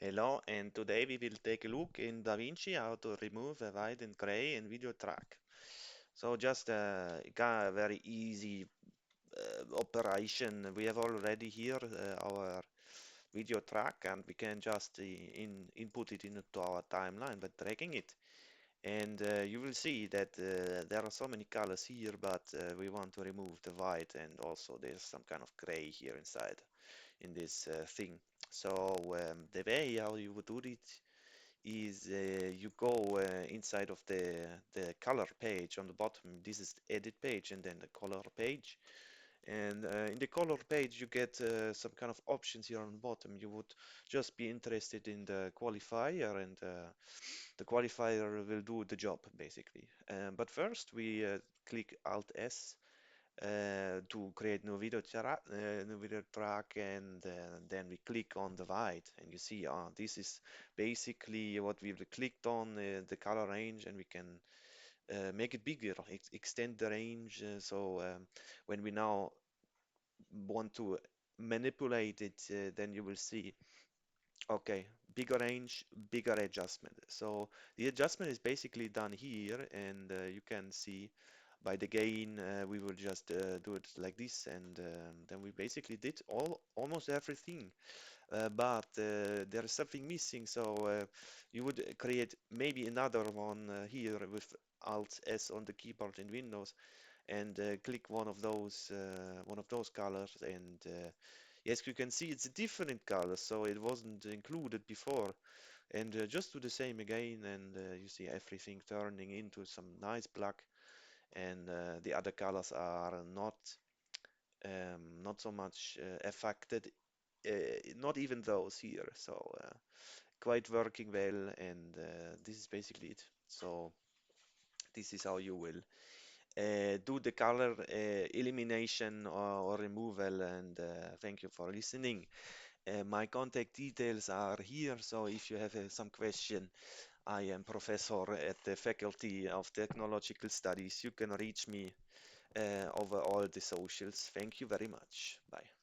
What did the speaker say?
Hello, and today we will take a look in DaVinci how to remove a white and gray in video track. So just a very easy operation. We have already here our video track, and we can just input it into our timeline by dragging it. And you will see that there are so many colors here, but we want to remove the white, and also there's some kind of gray here inside in this thing. So the way how you would do it is you go inside of the color page on the bottom. This is the edit page and then the color page. And in the color page, you get some kind of options here on the bottom. You would just be interested in the qualifier, and the qualifier will do the job basically. But first, we click Alt S to create new video track, and then we click on the white, and you see this is basically what we've clicked on, the color range, and we can make it bigger, extend the range. So when we now want to manipulate it, then you will see, okay, bigger range, bigger adjustment. So the adjustment is basically done here, and you can see by the gain, we will just do it like this, and then we basically did almost everything. But there is something missing, so you would create maybe another one here with Alt S on the keyboard in Windows, and click one of those colors, and yes, you can see it's a different color, so it wasn't included before. And just do the same again, and you see everything turning into some nice black, and the other colors are not so much affected, not even those here. So quite working well, and this is basically it. So this is how you will do the color elimination or removal, and thank you for listening. My contact details are here, so if you have some question, I am professor at the Faculty of Technological Studies. You can reach me over all the socials. Thank you very much. Bye.